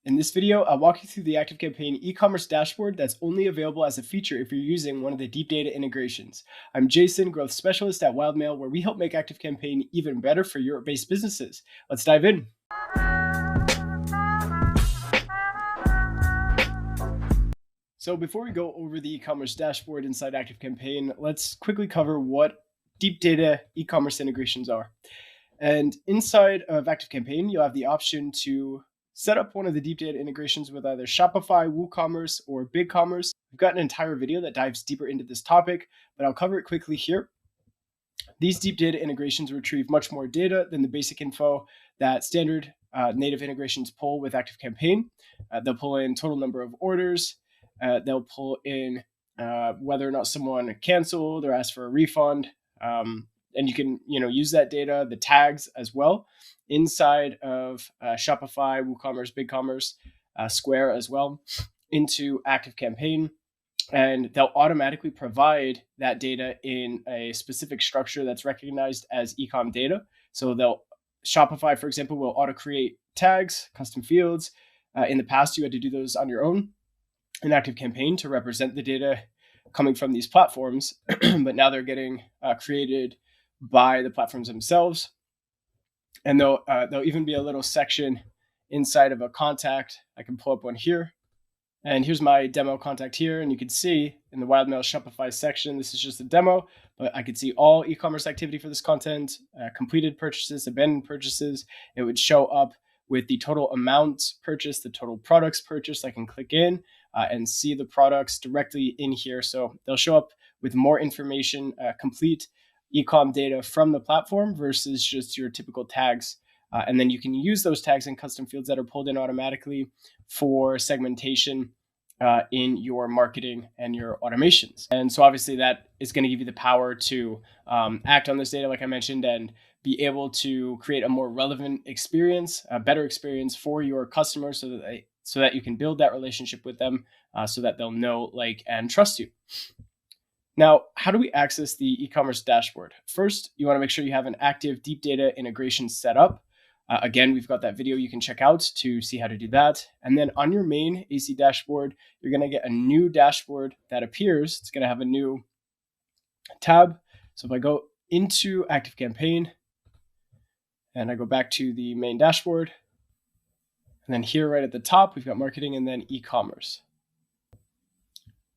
In this video, I'll walk you through the ActiveCampaign Ecommerce Dashboard that's only available as a feature if you're using one of the deep data integrations. I'm Jason, Growth Specialist at Wildmail, where we help make ActiveCampaign even better for Europe-based businesses. Let's dive in. So before we go over the e-commerce dashboard inside ActiveCampaign, let's quickly cover what deep data e-commerce integrations are. And inside of ActiveCampaign, you'll have the option to set up one of the deep data integrations with either Shopify, WooCommerce, or BigCommerce. We've got an entire video that dives deeper into this topic, but I'll cover it quickly here. These deep data integrations retrieve much more data than the basic info that standard native integrations pull with ActiveCampaign. They'll pull in total number of orders. They'll pull in whether or not someone canceled or asked for a refund. And you can use that data, the tags as well, inside of Shopify, WooCommerce, BigCommerce, Square as well, into ActiveCampaign. And they'll automatically provide that data in a specific structure that's recognized as Ecom data. So Shopify, for example, will auto-create tags, custom fields. In the past, you had to do those on your own in ActiveCampaign to represent the data coming from these platforms, but now they're getting created by the platforms themselves. And there'll even be a little section inside of a contact. I can pull up one here. And here's my demo contact here. And you can see in the Wildmail Shopify section, this is just a demo, but I could see all e-commerce activity for this content, completed purchases, abandoned purchases. It would show up with the total amount purchased, the total products purchased. I can click in and see the products directly in here. So they'll show up with more information, complete Ecom data from the platform versus just your typical tags. And then you can use those tags and custom fields that are pulled in automatically for segmentation in your marketing and your automations. And so obviously that is going to give you the power to act on this data, like I mentioned, and be able to create a more relevant experience, a better experience for your customers so that you can build that relationship with them so that they'll know, like, and trust you. Now, how do we access the e-commerce dashboard? First, you want to make sure you have an active deep data integration set up. Again, we've got that video you can check out to see how to do that. And then on your main AC dashboard, you're going to get a new dashboard that appears. It's going to have a new tab. So if I go into ActiveCampaign and I go back to the main dashboard, and then here right at the top, we've got marketing and then e-commerce.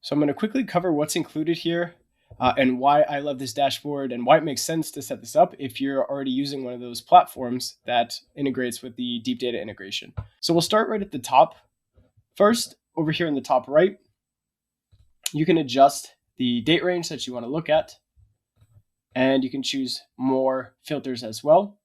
So I'm going to quickly cover what's included here and why I love this dashboard and why it makes sense to set this up if you're already using one of those platforms that integrates with the deep data integration. So we'll start right at the top. First, over here in the top right, you can adjust the date range that you want to look at, and you can choose more filters as well.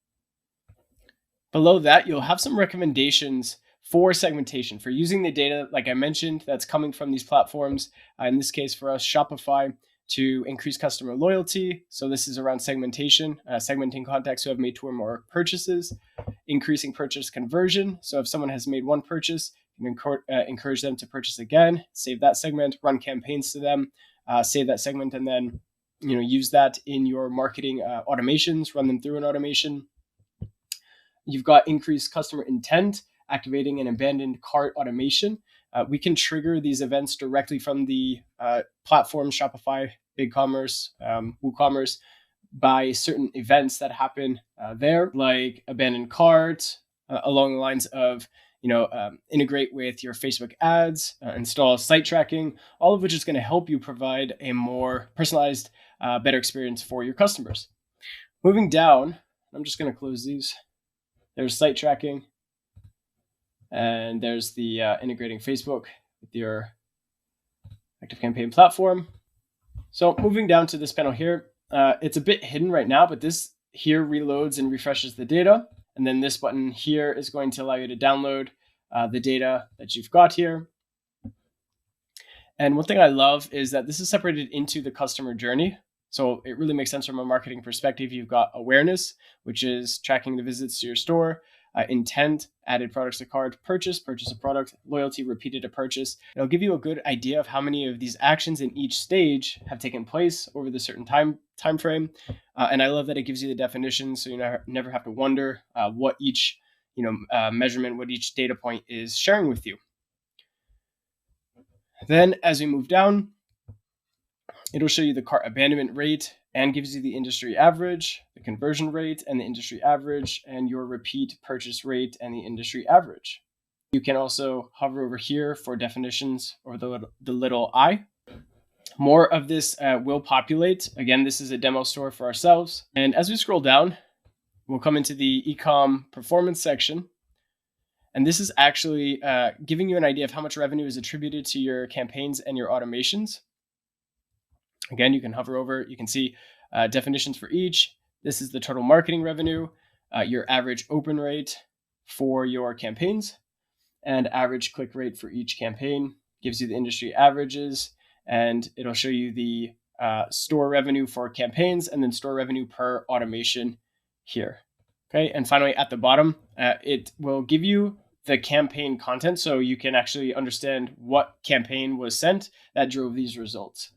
Below that, you'll have some recommendations for segmentation, for using the data, like I mentioned, that's coming from these platforms. In this case, for us, Shopify, to increase customer loyalty. So this is around segmentation, segmenting contacts who have made two or more purchases, increasing purchase conversion. So if someone has made one purchase, you can encourage them to purchase again, save that segment, run campaigns to them, save that segment, and then use that in your marketing automations, run them through an automation. You've got increased customer intent, activating an abandoned cart automation. We can trigger these events directly from the platform, Shopify, BigCommerce, WooCommerce, by certain events that happen there, like abandoned cart, along the lines of, integrate with your Facebook ads, install site tracking, all of which is going to help you provide a more personalized, better experience for your customers. Moving down, I'm just going to close these. There's site tracking. And there's the integrating Facebook with your ActiveCampaign platform. So moving down to this panel here, it's a bit hidden right now, but this here reloads and refreshes the data. And then this button here is going to allow you to download the data that you've got here. And one thing I love is that this is separated into the customer journey. So it really makes sense from a marketing perspective. You've got awareness, which is tracking the visits to your store. Intent, added products to cart, purchase a product, loyalty, repeated a purchase. It'll give you a good idea of how many of these actions in each stage have taken place over the certain time frame. And I love that it gives you the definition, so you never have to wonder what each measurement, what each data point is sharing with you. Then as we move down, it'll show you the cart abandonment rate and gives you the industry average, the conversion rate and the industry average, and your repeat purchase rate and the industry average. You can also hover over here for definitions or the little I. More of this will populate. Again, this is a demo store for ourselves. And as we scroll down, we'll come into the Ecom performance section. And this is actually giving you an idea of how much revenue is attributed to your campaigns and your automations. Again, you can hover over, you can see definitions for each. This is the total marketing revenue, your average open rate for your campaigns, and average click rate for each campaign. Gives you the industry averages, and it'll show you the store revenue for campaigns and then store revenue per automation here. Okay, and finally at the bottom, it will give you the campaign content so you can actually understand what campaign was sent that drove these results.